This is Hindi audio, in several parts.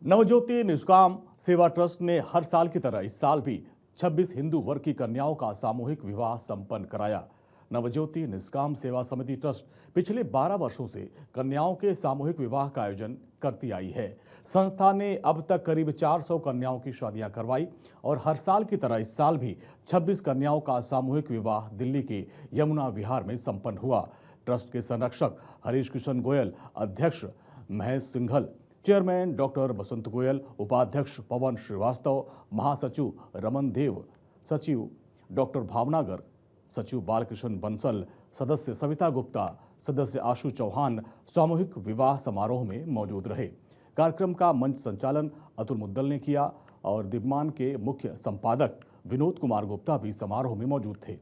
नवज्योति निष्काम सेवा ट्रस्ट ने हर साल की तरह इस साल भी 26 हिंदू वर्ग की कन्याओं का सामूहिक विवाह संपन्न कराया। नवज्योति निष्काम सेवा समिति ट्रस्ट पिछले 12 वर्षों से कन्याओं के सामूहिक विवाह का आयोजन करती आई है। संस्था ने अब तक करीब 400 कन्याओं की शादियां करवाई और हर साल की तरह इस साल भी 26 कन्याओं का सामूहिक विवाह दिल्ली के यमुना विहार में संपन्न हुआ। ट्रस्ट के संरक्षक हरीश किशन गोयल, अध्यक्ष महेश सिंघल, चेयरमैन डॉक्टर बसंत गोयल, उपाध्यक्ष पवन श्रीवास्तव, महासचिव रमन देव, सचिव डॉक्टर भावनागर, सचिव बालकृष्ण बंसल, सदस्य सविता गुप्ता, सदस्य आशु चौहान सामूहिक विवाह समारोह में मौजूद रहे। कार्यक्रम का मंच संचालन अतुल मुद्दल ने किया और दिव्यमान के मुख्य संपादक विनोद कुमार गुप्ता भी समारोह में मौजूद थे।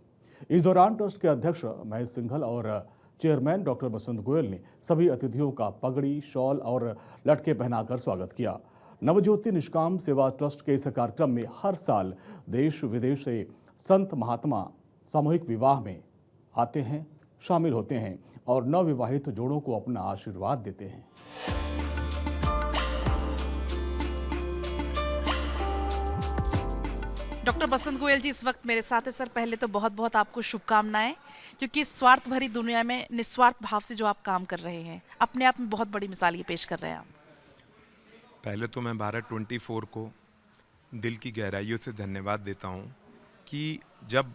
इस दौरान ट्रस्ट के अध्यक्ष महेश सिंघल और चेयरमैन डॉक्टर बसंत गोयल ने सभी अतिथियों का पगड़ी, शॉल और लटके पहनाकर स्वागत किया। नवज्योति निष्काम सेवा ट्रस्ट के इस कार्यक्रम में हर साल देश विदेश से संत महात्मा सामूहिक विवाह में आते हैं, शामिल होते हैं और नवविवाहित जोड़ों को अपना आशीर्वाद देते हैं। डॉक्टर बसंत गोयल जी इस वक्त मेरे साथ है। सर, पहले तो बहुत बहुत आपको शुभकामनाएं, क्योंकि इस स्वार्थ भरी दुनिया में निस्वार्थ भाव से जो आप काम कर रहे हैं, अपने आप में बहुत बड़ी मिसाल ये पेश कर रहे हैं आप। पहले तो मैं भारत 24 को दिल की गहराइयों से धन्यवाद देता हूं कि जब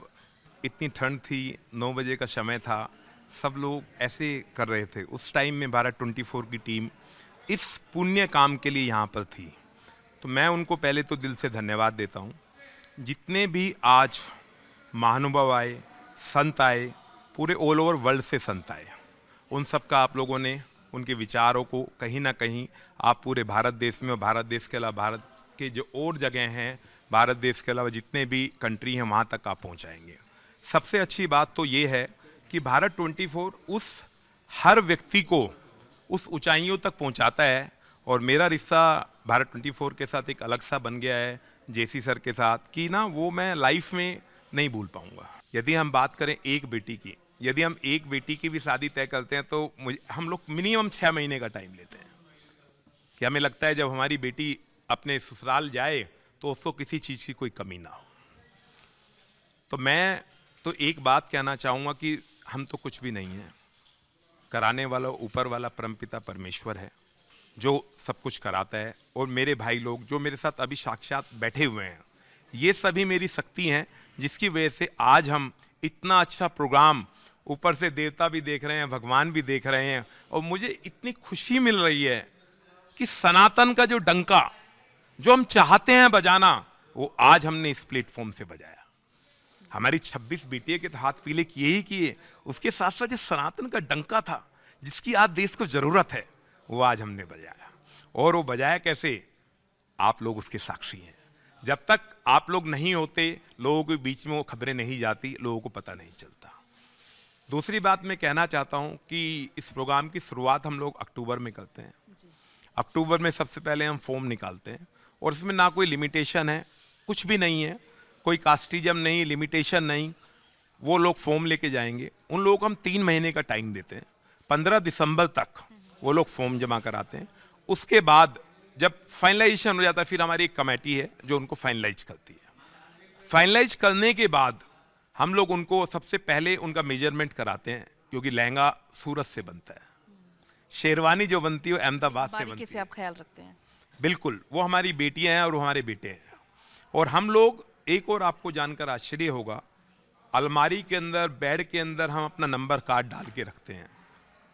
इतनी ठंड थी, 9 बजे का समय था, सब लोग ऐसे कर रहे थे। उस टाइम में भारत 24 की टीम इस पुण्य काम के लिए यहाँ पर थी, तो मैं उनको पहले तो दिल से धन्यवाद देता हूँ। जितने भी आज महानुभाव आए, संत आए, पूरे ऑल ओवर वर्ल्ड से संत आए, उन सब का आप लोगों ने उनके विचारों को कहीं ना कहीं आप पूरे भारत देश में और भारत देश के अलावा भारत के जो और जगह हैं, भारत देश के अलावा जितने भी कंट्री हैं, वहाँ तक आप पहुँचाएंगे। सबसे अच्छी बात तो ये है कि भारत 24 उस हर व्यक्ति को उस ऊंचाइयों तक पहुँचाता है। और मेरा रिश्ता भारत 24 के साथ एक अलग सा बन गया है, जेसी सर के साथ, कि ना वो मैं लाइफ में नहीं भूल पाऊंगा। यदि हम बात करें एक बेटी की, यदि हम एक बेटी की भी शादी तय करते हैं तो हम लोग मिनिमम 6 महीने का टाइम लेते हैं, कि हमें लगता है जब हमारी बेटी अपने ससुराल जाए तो उसको किसी चीज़ की कोई कमी ना हो। तो मैं तो एक बात कहना चाहूँगा कि हम तो कुछ भी नहीं हैं, कराने वाला ऊपर वाला परमपिता परमेश्वर है जो सब कुछ कराता है। और मेरे भाई लोग जो मेरे साथ अभी साक्षात बैठे हुए हैं, ये सभी मेरी शक्ति हैं, जिसकी वजह से आज हम इतना अच्छा प्रोग्राम, ऊपर से देवता भी देख रहे हैं, भगवान भी देख रहे हैं, और मुझे इतनी खुशी मिल रही है कि सनातन का जो डंका जो हम चाहते हैं बजाना, वो आज हमने इस प्लेटफॉर्म से बजाया। हमारी 26 बेटियों के तो हाथ पीले किए ही किए, उसके साथ साथ जो सनातन का डंका था, जिसकी आज देश को जरूरत है, वो आज हमने बजाया। और वो बजाया कैसे? आप लोग उसके साक्षी हैं। जब तक आप लोग नहीं होते, लोगों के बीच में वो खबरें नहीं जाती, लोगों को पता नहीं चलता। दूसरी बात मैं कहना चाहता हूं कि इस प्रोग्राम की शुरुआत हम लोग अक्टूबर में करते हैं। अक्टूबर में सबसे पहले हम फॉर्म निकालते हैं, और इसमें ना कोई लिमिटेशन है, कुछ भी नहीं है, कोई कास्टिज्म नहीं, लिमिटेशन नहीं। वो लोग फॉर्म लेके जाएंगे, उन लोगों को हम 3 महीने का टाइम देते हैं। 15 दिसंबर तक वो लोग फॉर्म जमा कराते हैं। उसके बाद जब फाइनलाइजेशन हो जाता है, फिर हमारी एक कमेटी है जो उनको फाइनलाइज करती है। फाइनलाइज करने के बाद हम लोग उनको सबसे पहले उनका मेजरमेंट कराते हैं, क्योंकि लहंगा सूरत से बनता है, शेरवानी जो बनती है वो अहमदाबाद से बनती है। आप ख्याल रखते हैं? बिल्कुल, वो हमारी बेटियां हैं और वो हमारे बेटे हैं। और हम लोग, एक और आपको जानकर आश्चर्य होगा, अलमारी के अंदर, बेड के अंदर हम अपना नंबर कार्ड डाल के रखते हैं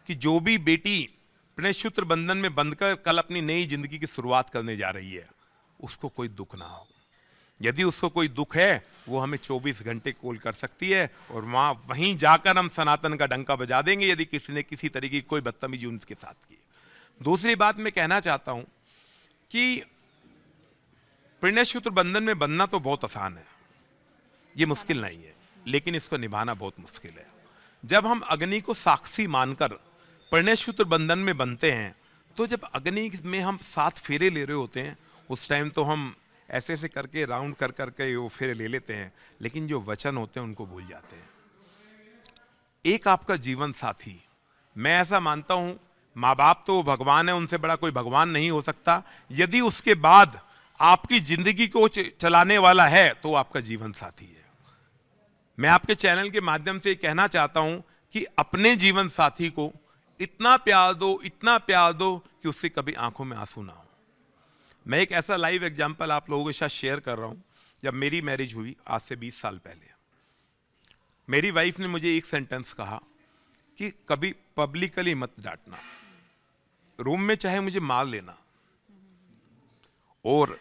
कि जो भी बेटी प्रणयसूत्र बंधन में बंधकर कल अपनी नई जिंदगी की शुरुआत करने जा रही है, उसको कोई दुख ना हो। यदि उसको कोई दुख है, वो हमें 24 घंटे कॉल कर सकती है, और वहीं जाकर हम सनातन का डंका बजा देंगे यदि किसी ने किसी तरीके की कोई बदतमीजी उनके साथ की। दूसरी बात मैं कहना चाहता हूं कि प्रणयसूत्र बंधन में बंधना तो बहुत आसान है, ये मुश्किल नहीं है, लेकिन इसको निभाना बहुत मुश्किल है। जब हम अग्नि को साक्षी मानकर प्रणयसूत्र बंधन में बनते हैं, तो जब अग्नि में हम 7 फेरे ले रहे होते हैं, उस टाइम तो हम ऐसे ऐसे करके राउंड कर करके वो फेरे ले लेते हैं, लेकिन जो वचन होते हैं उनको भूल जाते हैं। एक आपका जीवन साथी, मैं ऐसा मानता हूं माँ बाप तो भगवान है, उनसे बड़ा कोई भगवान नहीं हो सकता। यदि उसके बाद आपकी जिंदगी को चलाने वाला है तो आपका जीवन साथी है। मैं आपके चैनल के माध्यम से कहना चाहता हूं कि अपने जीवन साथी को इतना प्यार दो, इतना प्यार दो कि उससे कभी आंखों में आंसू ना हो। मैं एक ऐसा लाइव एग्जाम्पल आप लोगों के साथ शेयर कर रहा हूं। जब मेरी मैरिज हुई आज से 20 साल पहले, मेरी वाइफ ने मुझे एक सेंटेंस कहा कि कभी पब्लिकली मत डांटना, रूम में चाहे मुझे मार लेना। और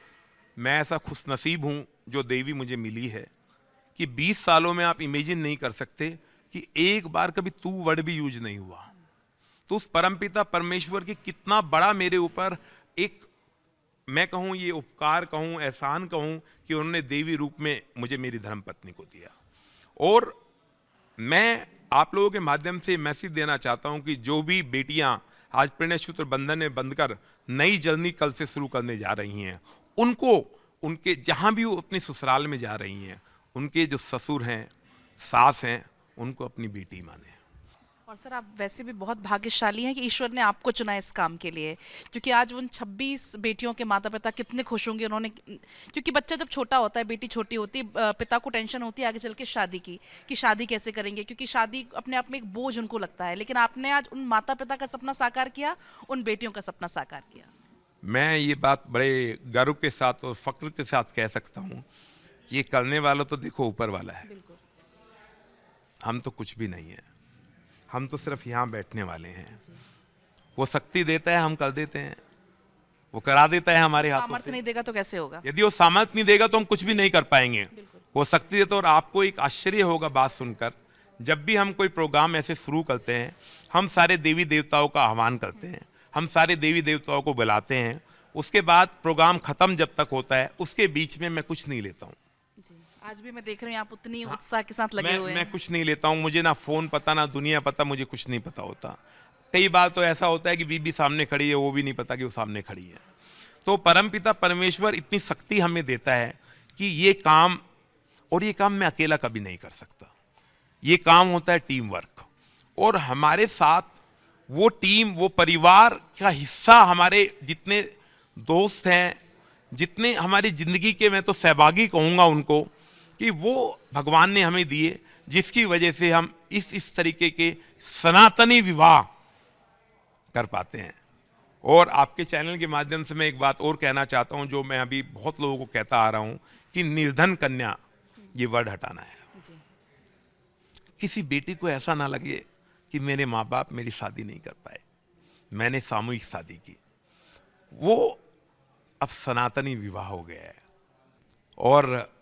मैं ऐसा खुशनसीब हूं जो देवी मुझे मिली है कि 20 सालों में आप इमेजिन नहीं कर सकते कि एक बार कभी तू वर्ड भी यूज नहीं हुआ। तो उस परमपिता परमेश्वर की कितना बड़ा मेरे ऊपर एक, मैं कहूं ये उपकार कहूं, एहसान कहूं कि उन्होंने देवी रूप में मुझे मेरी धर्मपत्नी को दिया। और मैं आप लोगों के माध्यम से मैसेज देना चाहता हूं कि जो भी बेटियां आज प्रणय सूत्र बंधन में बंधकर नई जर्नी कल से शुरू करने जा रही हैं, उनको उनके जहां भी वो अपने ससुराल में जा रही हैं, उनके जो ससुर हैं, सास हैं, उनको अपनी बेटी माने। और सर आप वैसे भी बहुत भाग्यशाली हैं कि ईश्वर ने आपको चुना इस काम के लिए, क्योंकि आज उन 26 बेटियों के माता पिता कितने खुश होंगे उन्होंने, क्योंकि बच्चा जब छोटा होता है, बेटी छोटी होती है, पिता को टेंशन होती है आगे चल के शादी की, कि शादी कैसे करेंगे, क्योंकि शादी अपने आप में एक बोझ उनको लगता है। लेकिन आपने आज उन माता पिता का सपना साकार किया, उन बेटियों का सपना साकार किया। मैं ये बात बड़े गर्व के साथ और फक्र के साथ कह सकता हूँ कि ये करने वाला तो देखो ऊपर वाला है, हम तो कुछ भी नहीं है, हम तो सिर्फ यहाँ बैठने वाले हैं। वो शक्ति देता है, हम कर देते हैं, वो करा देता है हमारे हाथों से। सामर्थ्य नहीं देगा तो कैसे होगा? यदि वो सामर्थ्य नहीं देगा तो हम कुछ भी नहीं कर पाएंगे। वो शक्ति देता है। और आपको एक आश्चर्य होगा बात सुनकर, जब भी हम कोई प्रोग्राम ऐसे शुरू करते हैं, हम सारे देवी देवताओं का आह्वान करते हैं, हम सारे देवी देवताओं को बुलाते हैं। उसके बाद प्रोग्राम खत्म जब तक होता है, उसके बीच में मैं कुछ नहीं लेता हूँ। आज भी मैं देख रही हूँ आप उतनी उत्साह के साथ लगे हुए हैं। मैं कुछ नहीं लेता हूँ, मुझे ना फोन पता ना दुनिया पता, मुझे कुछ नहीं पता होता। कई बार तो ऐसा होता है कि बीबी सामने खड़ी है, वो भी नहीं पता कि वो सामने खड़ी है। तो परमपिता परमेश्वर इतनी शक्ति हमें देता है कि ये काम, और ये काम मैं अकेला कभी नहीं कर सकता, ये काम होता है टीम वर्क। और हमारे साथ वो टीम, वो परिवार का हिस्सा, हमारे जितने दोस्त हैं, जितने हमारी जिंदगी के, मैं तो सहभागी कहूँगा उनको, कि वो भगवान ने हमें दिए, जिसकी वजह से हम इस तरीके के सनातनी विवाह कर पाते हैं। और आपके चैनल के माध्यम से मैं एक बात और कहना चाहता हूं, जो मैं अभी बहुत लोगों को कहता आ रहा हूं, कि निर्धन कन्या ये वर्ड हटाना है। किसी बेटी को ऐसा ना लगे कि मेरे माँ बाप मेरी शादी नहीं कर पाए, मैंने सामूहिक शादी की। वो अब सनातनी विवाह हो गया है। और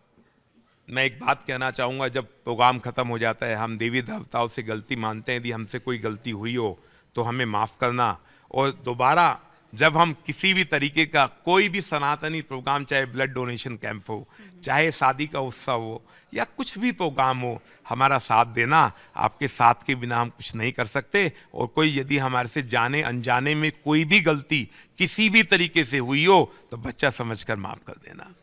मैं एक बात कहना चाहूँगा, जब प्रोग्राम खत्म हो जाता है, हम देवी देवताओं से गलती मानते हैं, यदि हमसे कोई गलती हुई हो तो हमें माफ़ करना। और दोबारा जब हम किसी भी तरीके का कोई भी सनातनी प्रोग्राम, चाहे ब्लड डोनेशन कैंप हो, चाहे शादी का उत्सव हो, या कुछ भी प्रोग्राम हो, हमारा साथ देना। आपके साथ के बिना हम कुछ नहीं कर सकते। और कोई यदि हमारे से जाने अनजाने में कोई भी गलती किसी भी तरीके से हुई हो तो बच्चा समझकर माफ़ कर देना।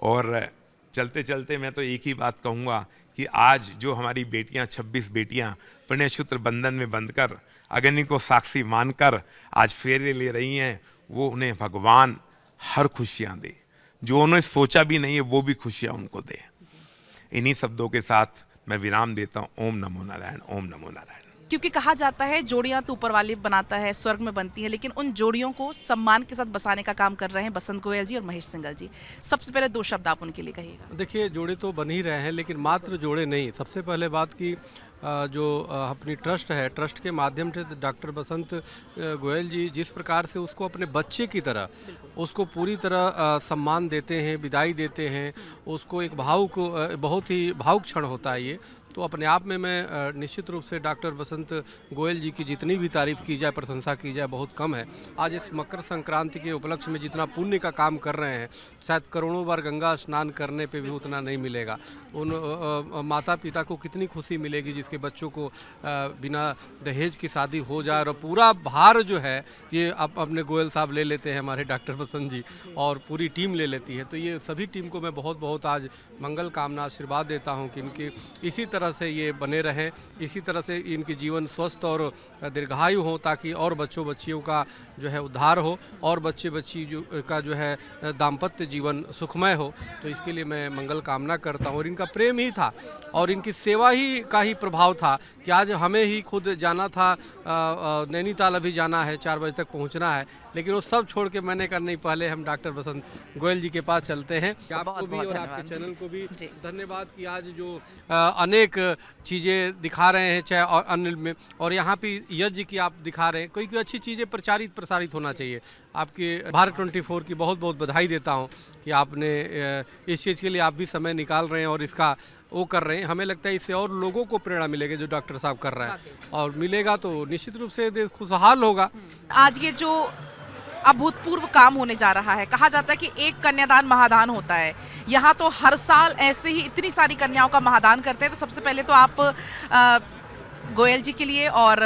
और चलते चलते मैं तो एक ही बात कहूँगा कि आज जो हमारी बेटियां, 26 बेटियां प्रणय सूत्र बंधन में बंधकर, अग्नि को साक्षी मानकर आज फेरे ले रही हैं, वो उन्हें भगवान हर खुशियां दे, जो उन्होंने सोचा भी नहीं है वो भी खुशियां उनको दे। इन्हीं शब्दों के साथ मैं विराम देता हूँ। ओम नमो नारायण, ओम नमो नारायण। क्योंकि कहा जाता है जोड़ियां तो ऊपर वाले बनाता है, स्वर्ग में बनती हैं, लेकिन उन जोड़ियों को सम्मान के साथ बसाने का काम कर रहे हैं बसंत गोयल जी और महेश सिंघल जी। सबसे पहले 2 शब्द आप उनके लिए कहिएगा। देखिए, जोड़े तो बन ही रहे हैं, लेकिन मात्र जोड़े नहीं। सबसे पहले बात की जो अपनी ट्रस्ट है, ट्रस्ट के माध्यम से डॉक्टर बसंत गोयल जी जिस प्रकार से उसको अपने बच्चे की तरह उसको पूरी तरह सम्मान देते हैं, विदाई देते हैं, उसको एक बहुत ही भावुक क्षण होता है ये। तो अपने आप में मैं निश्चित रूप से डॉक्टर बसंत गोयल जी की जितनी भी तारीफ़ की जाए, प्रशंसा की जाए, बहुत कम है। आज इस मकर संक्रांति के उपलक्ष्य में जितना पुण्य का काम कर रहे हैं, शायद करोड़ों बार गंगा स्नान करने पे भी उतना नहीं मिलेगा। उन माता पिता को कितनी खुशी मिलेगी जिसके बच्चों को बिना दहेज की शादी हो जाए, और पूरा भार जो है ये अपने गोयल साहब ले लेते हैं, हमारे डॉक्टर बसंत जी, और पूरी टीम ले लेती है। तो ये सभी टीम को मैं बहुत बहुत आज मंगल कामना, आशीर्वाद देता हूँ कि इनकी इसी तरह तरह से ये बने रहें, इसी तरह से इनके जीवन स्वस्थ और दीर्घायु हो, ताकि और बच्चों बच्चियों का जो है उद्धार हो और बच्चे बच्ची का जो है दाम्पत्य जीवन सुखमय हो। तो इसके लिए मैं मंगल कामना करता हूँ। और इनका प्रेम ही था और इनकी सेवा ही का ही प्रभाव था कि आज हमें ही खुद जाना था, नैनीताल अभी जाना है, 4 बजे तक पहुँचना है, लेकिन वो सब छोड़ के मैंने कहा नहीं, पहले हम डॉक्टर बसंत गोयल जी के पास चलते हैं। आपको भी और आपके चैनल को भी धन्यवाद कि आज जो अनेक चीज़ें दिखा रहे हैं, चाहे और अन्य में, और यहाँ पे यज्ञ की आप दिखा रहे हैं, कोई अच्छी चीज़ें प्रसारित होना चाहिए। आपके भारत 24 की बहुत बहुत बधाई देता हूँ कि आपने इस चीज़ के लिए आप भी समय निकाल रहे हैं और इसका वो कर रहे हैं। हमें लगता है इससे और लोगों को प्रेरणा मिलेगी जो डॉक्टर साहब कर रहे हैं, और मिलेगा तो निश्चित रूप से देश खुशहाल होगा। आज ये जो अभूतपूर्व काम होने जा रहा है, कहा जाता है कि एक कन्यादान महादान होता है, यहाँ तो हर साल ऐसे ही इतनी सारी कन्याओं का महादान करते हैं। तो सबसे पहले तो आप गोयल जी के लिए और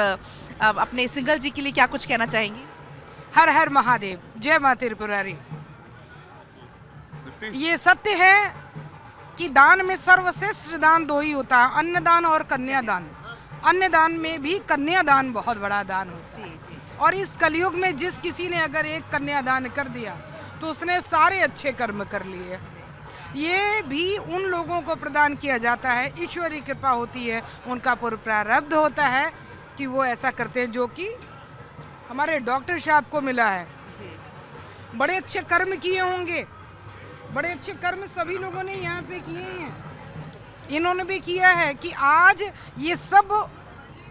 अपने सिंगल जी के लिए क्या कुछ कहना चाहेंगे? हर हर महादेव, जय मां त्रिपुरारी। ये सत्य है कि दान में सर्वश्रेष्ठ दान 2 ही होता है, अन्नदान और कन्यादान। अन्नदान में भी कन्यादान बहुत बड़ा दान होता है। और इस कलयुग में जिस किसी ने अगर एक कन्यादान कर दिया तो उसने सारे अच्छे कर्म कर लिए। ये भी उन लोगों को प्रदान किया जाता है, ईश्वरीय कृपा होती है, उनका पूर्व प्रारब्ध होता है कि वो ऐसा करते हैं, जो कि हमारे डॉक्टर साहब को मिला है। बड़े अच्छे कर्म किए होंगे, बड़े अच्छे कर्म सभी लोगों ने यहाँ पे किए हैं। इन्होंने भी किया है कि आज ये सब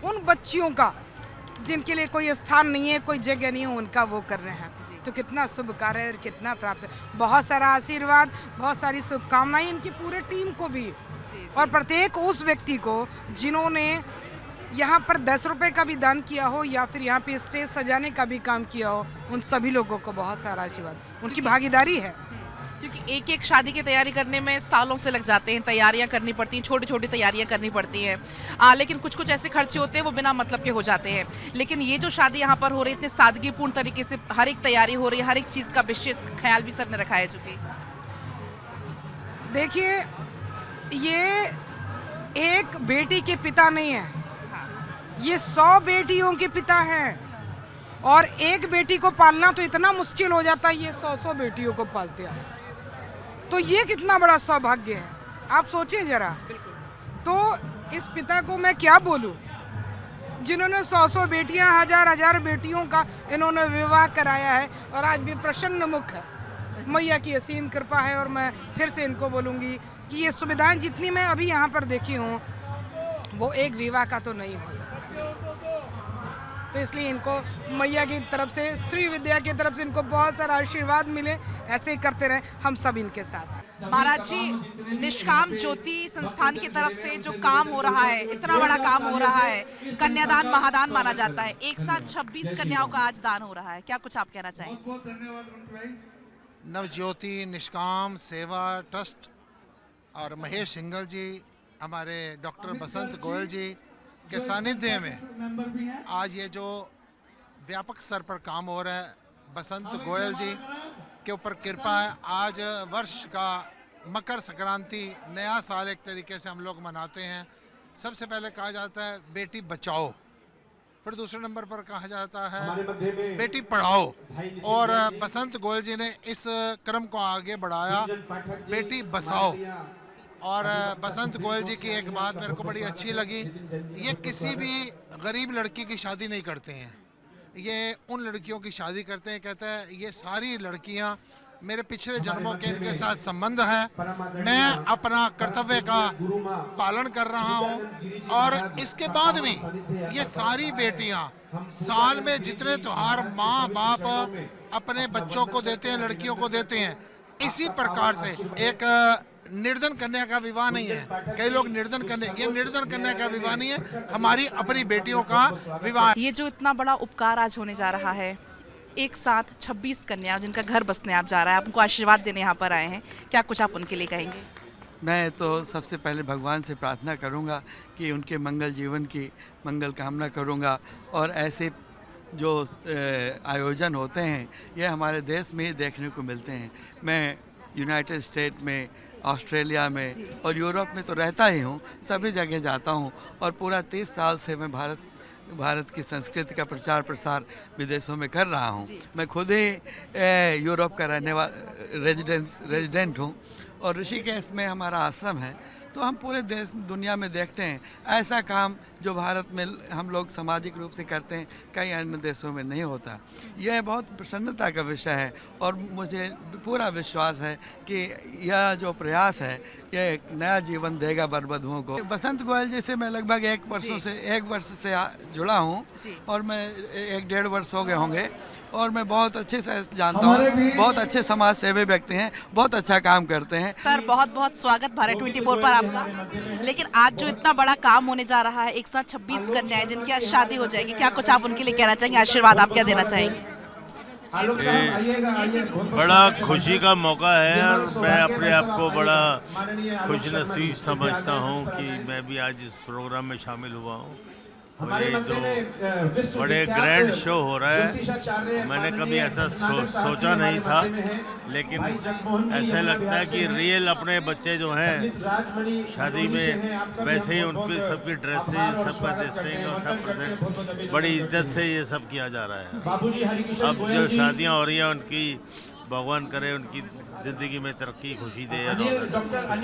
उन बच्चियों का जिनके लिए कोई स्थान नहीं है, कोई जगह नहीं है, उनका वो कर रहे हैं। तो कितना शुभ कार्य और कितना प्राप्त है। बहुत सारा आशीर्वाद, बहुत सारी शुभकामनाएं इनकी पूरे टीम को भी, और प्रत्येक उस व्यक्ति को जिन्होंने यहाँ पर 10 रुपए का भी दान किया हो या फिर यहाँ पे स्टेज सजाने का भी काम किया हो, उन सभी लोगों को बहुत सारा आशीर्वाद, उनकी भागीदारी है। क्योंकि एक एक शादी की तैयारी करने में सालों से लग जाते हैं, तैयारियां करनी पड़ती हैं, छोटी छोटी तैयारियां करनी पड़ती हैं, लेकिन कुछ कुछ ऐसे खर्चे होते हैं वो बिना मतलब के हो जाते हैं। लेकिन ये जो शादी यहाँ पर हो रही है, इतने सादगीपूर्ण तरीके से हर एक तैयारी हो रही है, हर एक चीज़ का विशेष ख्याल भी सर ने रखा है। चूँकि देखिए, ये एक बेटी के पिता नहीं है, ये 100 बेटियों के पिता हैं। और एक बेटी को पालना तो इतना मुश्किल हो जाता है, ये 100 बेटियों को पालते हैं। तो ये कितना बड़ा सौभाग्य है, आप सोचें जरा। तो इस पिता को मैं क्या बोलूं, जिन्होंने 100 बेटियां, हजार बेटियों का इन्होंने विवाह कराया है और आज भी प्रसन्न मुख है। मैया की असीम कृपा है। और मैं फिर से इनको बोलूँगी कि ये सुविधाएं जितनी मैं अभी यहाँ पर देखी हूँ, वो एक विवाह का तो नहीं हो सकता। तो इसलिए इनको मैया की तरफ से, श्री विद्या की तरफ से इनको बहुत सारा आशीर्वाद मिले, ऐसे ही करते रहे हम सब इनके साथ। महाराज जी, निष्काम ज्योति संस्थान की तरफ से जो काम हो रहा है, इतना बड़ा काम हो रहा है, कन्यादान महादान माना जाता है, एक साथ 26 कन्याओं का आज दान हो रहा है, क्या कुछ आप कहना चाहेंगे? नवज्योति निष्काम सेवा ट्रस्ट और महेश सिंगल जी, हमारे डॉक्टर बसंत गोयल जी के सानिध्य में आज ये जो व्यापक स्तर पर काम हो रहा है, बसंत गोयल जी के ऊपर कृपा है। आज वर्ष का मकर संक्रांति, नया साल एक तरीके से हम लोग मनाते हैं। सबसे पहले कहा जाता है बेटी बचाओ, फिर दूसरे नंबर पर कहा जाता है बेटी पढ़ाओ, और बसंत गोयल जी ने इस क्रम को आगे बढ़ाया, बेटी बसाओ। और बसंत गोयल जी की एक बात मेरे को बड़ी अच्छी लगी, ये किसी भी गरीब लड़की की शादी नहीं करते हैं, ये उन लड़कियों की शादी करते हैं। कहते हैं ये सारी लड़कियां मेरे पिछले जन्मों के इनके साथ संबंध है, मैं अपना कर्तव्य का पालन कर रहा हूं। और इसके बाद भी ये सारी बेटियां साल में जितने त्योहार माँ बाप अपने बच्चों को देते हैं, लड़कियों को देते हैं, इसी प्रकार से एक निर्धन कन्या का विवाह नहीं है। कई लोग निर्धन कन्या, ये निर्धन कन्या का विवाह नहीं है, हमारी अपनी बेटियों का विवाह। ये जो इतना बड़ा उपकार आज होने जा रहा है, एक साथ 26 कन्या जिनका घर बसने आप जा रहा है, आपको आशीर्वाद देने यहाँ पर आए हैं, क्या कुछ आप उनके लिए कहेंगे? मैं तो सबसे पहले भगवान से प्रार्थना करूँगा कि उनके मंगल जीवन की मंगल कामना करूँगा। और ऐसे जो आयोजन होते हैं ये हमारे देश में ही देखने को मिलते हैं। मैं यूनाइटेड स्टेट में ऑस्ट्रेलिया में और यूरोप में तो रहता ही हूँ, सभी जगह जाता हूँ और पूरा 30 साल से मैं भारत की संस्कृति का प्रचार प्रसार विदेशों में कर रहा हूँ। मैं खुद ही यूरोप का रेजिडेंट हूँ और ऋषिकेश में हमारा आश्रम है। तो हम पूरे देश दुनिया में देखते हैं ऐसा काम जो भारत में हम लोग सामाजिक रूप से करते हैं, कई अन्य देशों में नहीं होता। यह बहुत प्रसन्नता का विषय है और मुझे पूरा विश्वास है कि यह जो प्रयास है यह एक नया जीवन देगा बरबधुओं को। बसंत गोयल जी से मैं लगभग 1 वर्ष से जुड़ा हूँ और मैं 1-1.5 वर्ष हो गए होंगे और मैं बहुत अच्छे से जानता हूँ। बहुत अच्छे समाज सेवी व्यक्ति हैं, बहुत अच्छा काम करते हैं। सर बहुत बहुत स्वागत भारत 24 पर आपका। लेकिन आज जो इतना बड़ा काम होने जा रहा है, एक साथ 26 कन्याएं जिनकी आज शादी हो जाएगी, क्या कुछ आप उनके लिए कहना चाहेंगे, आशीर्वाद आप क्या देना चाहेंगे? बड़ा खुशी का मौका है और मैं अपने आप को बड़ा खुशनसीब समझता हूँ कि मैं भी आज इस प्रोग्राम में शामिल हुआ हूँ। ये जो बड़े ग्रैंड शो हो रहा है, मैंने कभी ऐसा सोचा नहीं था, लेकिन ऐसा लगता है कि रियल अपने बच्चे जो हैं शादी में वैसे ही उनकी सबकी ड्रेसेस, सबका ड्रेसिंग और सब प्रेजेंट बड़ी इज्जत से ये सब किया जा रहा है। अब जो शादियां हो रही हैं उनकी भगवान करे उनकी जिंदगी में तरक्की, खुशी दे।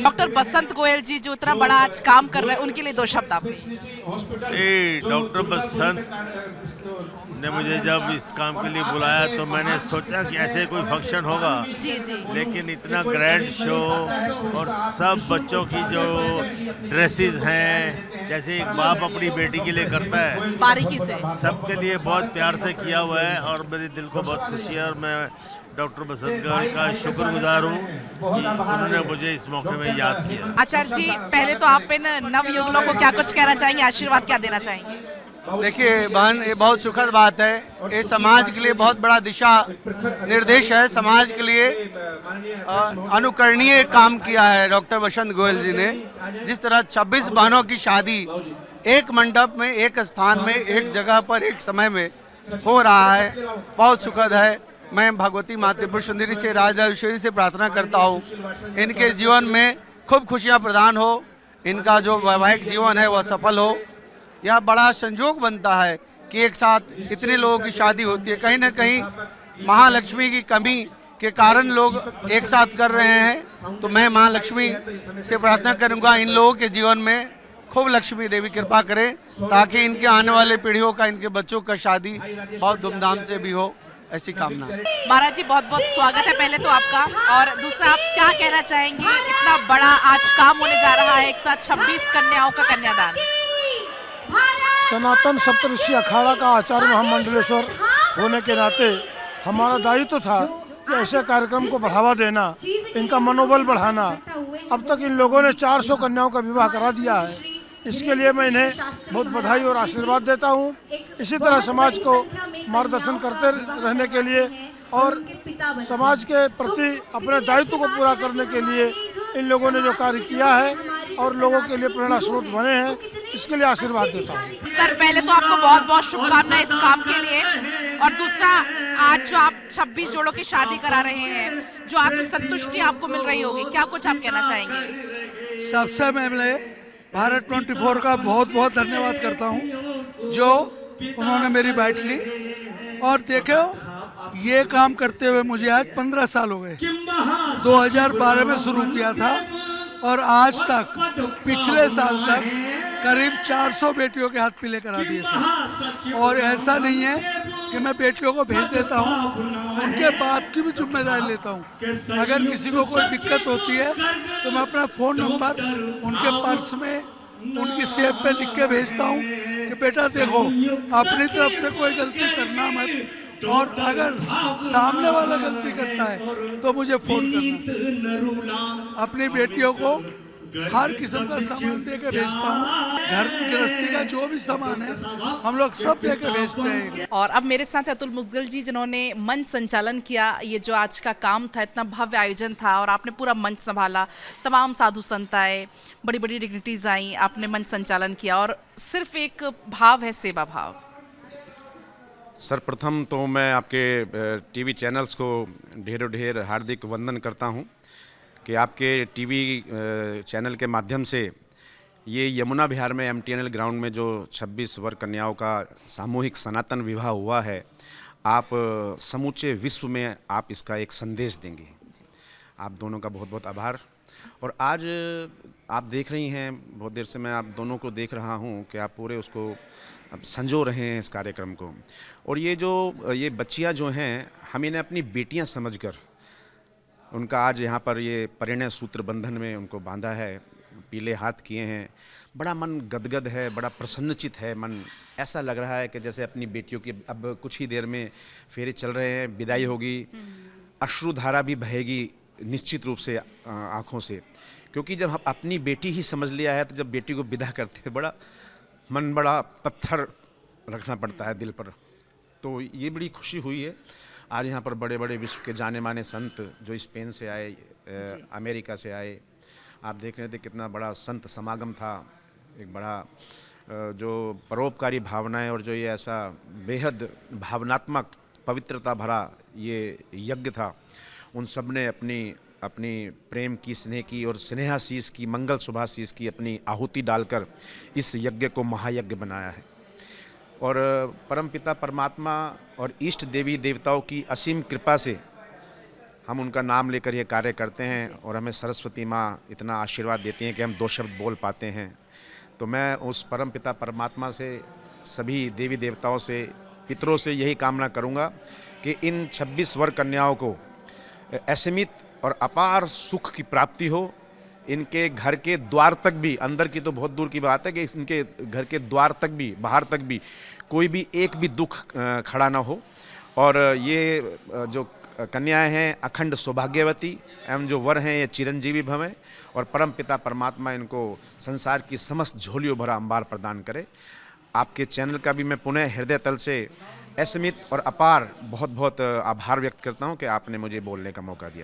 डॉक्टर बसंत गोयल जी जो इतना बड़ा आज काम कर रहे हैं, उनके लिए 2 शब्द आप। डॉक्टर बसंत ने मुझे जब इस काम के लिए बुलाया तो मैंने सोचा कि ऐसे कोई फंक्शन होगा, लेकिन इतना ग्रैंड शो और सब बच्चों की जो ड्रेसेस हैं, जैसे एक बाप अपनी बेटी के लिए करता है बारीकी से, सबके लिए बहुत प्यार से किया हुआ है और मेरे दिल को बहुत खुशी है और मैं डॉक्टर बसंत गोयल का शुक्रगुजार हूँ कि उन्होंने मुझे इस मौके में याद किया। आचार्य जी, पहले तो आप इन नवयुगलों को क्या कुछ कहना चाहेंगे, आशीर्वाद क्या देना चाहेंगे? देखिए बहन, ये बहुत सुखद बात है। ये समाज के लिए बहुत बड़ा दिशा निर्देश है। समाज के लिए अनुकरणीय काम किया है डॉक्टर बसंत गोयल जी ने। जिस तरह 26 बहनों की शादी एक मंडप में, एक स्थान में, एक जगह पर, एक समय में हो रहा है, बहुत सुखद है। मैं भगवती माँ त्रिपुर सुंदरी से, राजराजेश्वरी से प्रार्थना करता हूँ इनके जीवन में खूब खुशियाँ प्रदान हो, इनका जो वैवाहिक जीवन है वह सफल हो। यह बड़ा संयोग बनता है कि एक साथ इतने लोगों की शादी होती है। कहीं ना कहीं महालक्ष्मी की कमी के कारण लोग एक साथ कर रहे हैं, तो मैं माँ लक्ष्मी से प्रार्थना करूँगा इन लोगों के जीवन में खूब लक्ष्मी देवी कृपा करें, ताकि इनके आने वाले पीढ़ियों का, इनके बच्चों का शादी बहुत धूमधाम से भी हो, ऐसी कामना। महाराज जी बहुत बहुत स्वागत है पहले तो आपका, और दूसरा आप क्या कहना चाहेंगे, इतना बड़ा आज काम होने जा रहा है, एक साथ 26 कन्याओं का कन्यादान। सनातन सप्तऋषि अखाड़ा का आचार्य महामंडलेश्वर होने के नाते हमारा दायित्व था कि ऐसे कार्यक्रम को बढ़ावा देना, इनका मनोबल बढ़ाना। अब तक इन लोगों ने 400 कन्याओं का विवाह करा दिया है। इसके लिए मैं इन्हें बहुत बधाई और आशीर्वाद देता हूँ। इसी तरह समाज को मार्गदर्शन करते रहने के लिए और समाज के प्रति अपने दायित्व को पूरा करने के लिए इन लोगों ने जो कार्य किया है और लोगों के लिए प्रेरणा स्रोत बने हैं, इसके लिए आशीर्वाद देता हूँ। सर पहले तो आपको बहुत बहुत शुभकामनाएं इस काम के लिए, और दूसरा आज जो आप 26 जोड़ों की शादी करा रहे हैं, जो आत्मसंतुष्टि आपको मिल रही होगी, क्या कुछ आप कहना चाहेंगे? सबसे पहले भारत 24 का बहुत बहुत धन्यवाद करता हूँ, जो उन्होंने मेरी बाइट ली। और देखो ये काम करते हुए मुझे आज 15 साल हो गए। 2012 में शुरू किया था और आज तक पिछले साल तक करीब 400 बेटियों के हाथ पीले करा दिए थे। और ऐसा नहीं है कि मैं बेटियों को भेज देता हूँ, उनके बाद की भी जिम्मेदारी लेता हूँ। अगर किसी को कोई दिक्कत होती है तो मैं अपना फ़ोन नंबर उनके पर्स में, उनकी सेब पे लिख के भेजता हूँ कि बेटा देखो अपनी तरफ से कोई गलती करना मत, और अगर सामने वाला गलती करता है तो मुझे फ़ोन करना। अपनी बेटियों को हर किस्म का सामान दे के भेजता हूँ। घर की गृहस्थी का जो भी सामान है हम लोग सब दे के भेजते हैं। और अब मेरे साथ अतुल मुदगल जी, जिन्होंने मंच संचालन किया। ये जो आज का काम था, इतना भव्य आयोजन था और आपने पूरा मंच संभाला, तमाम साधु संत आए, बड़ी बड़ी डिग्निटीज आई, आपने मंच संचालन किया और सिर्फ एक भाव है, सेवा भाव। सर प्रथम तो मैं आपके टीवी चैनल्स को ढेरों ढेर हार्दिक वंदन करता हूं। कि आपके टीवी चैनल के माध्यम से ये यमुना विहार में MTNL ग्राउंड में जो 26 वर कन्याओं का सामूहिक सनातन विवाह हुआ है, आप समूचे विश्व में आप इसका एक संदेश देंगे। आप दोनों का बहुत बहुत आभार। और आज आप देख रही हैं, बहुत देर से मैं आप दोनों को देख रहा हूं कि आप पूरे उसको संजो रहे हैं इस कार्यक्रम को। और ये बच्चियां जो हैं, हम इन्हें अपनी बेटियां समझकर उनका आज यहाँ पर ये परिणय सूत्र बंधन में उनको बांधा है, पीले हाथ किए हैं। बड़ा मन गदगद है, बड़ा प्रसन्नचित है मन। ऐसा लग रहा है कि जैसे अपनी बेटियों की अब कुछ ही देर में फेरे चल रहे हैं, विदाई होगी, अश्रुधारा भी बहेगी निश्चित रूप से आँखों से, क्योंकि जब हम अपनी बेटी ही समझ लिया है तो जब बेटी को विदा करते हैं बड़ा पत्थर रखना पड़ता है दिल पर। तो ये बड़ी खुशी हुई है। आज यहाँ पर बड़े बड़े विश्व के जाने माने संत जो स्पेन से आए, अमेरिका से आए, आप देख रहे थे कितना बड़ा संत समागम था। एक बड़ा जो परोपकारी भावनाएं और जो ये ऐसा बेहद भावनात्मक पवित्रता भरा ये यज्ञ था, उन सब ने अपनी प्रेम की, स्नेह की और स्नेहाशीष की, मंगल शुभाशीष की अपनी आहुति डालकर इस यज्ञ को महायज्ञ बनाया है। और परमपिता परमात्मा और इष्ट देवी देवताओं की असीम कृपा से हम उनका नाम लेकर ये कार्य करते हैं और हमें सरस्वती माँ इतना आशीर्वाद देती हैं कि हम 2 शब्द बोल पाते हैं। तो मैं उस परमपिता परमात्मा से, सभी देवी देवताओं से, पितरों से यही कामना करूँगा कि इन 26 वर कन्याओं को असीमित और अपार सुख की प्राप्ति हो। इनके घर के द्वार तक भी, अंदर की तो बहुत दूर की बात है कि इनके घर के द्वार तक भी, बाहर तक भी कोई भी एक भी दुख खड़ा ना हो। और ये जो कन्याएं हैं अखंड सौभाग्यवती एवं जो वर हैं ये चिरंजीवी भवें और परम पिता परमात्मा इनको संसार की समस्त झोलियों भरा अंबार प्रदान करे। आपके चैनल का भी मैं पुनः हृदय तल से असीमित और अपार बहुत बहुत आभार व्यक्त करता हूं कि आपने मुझे बोलने का मौका दिया।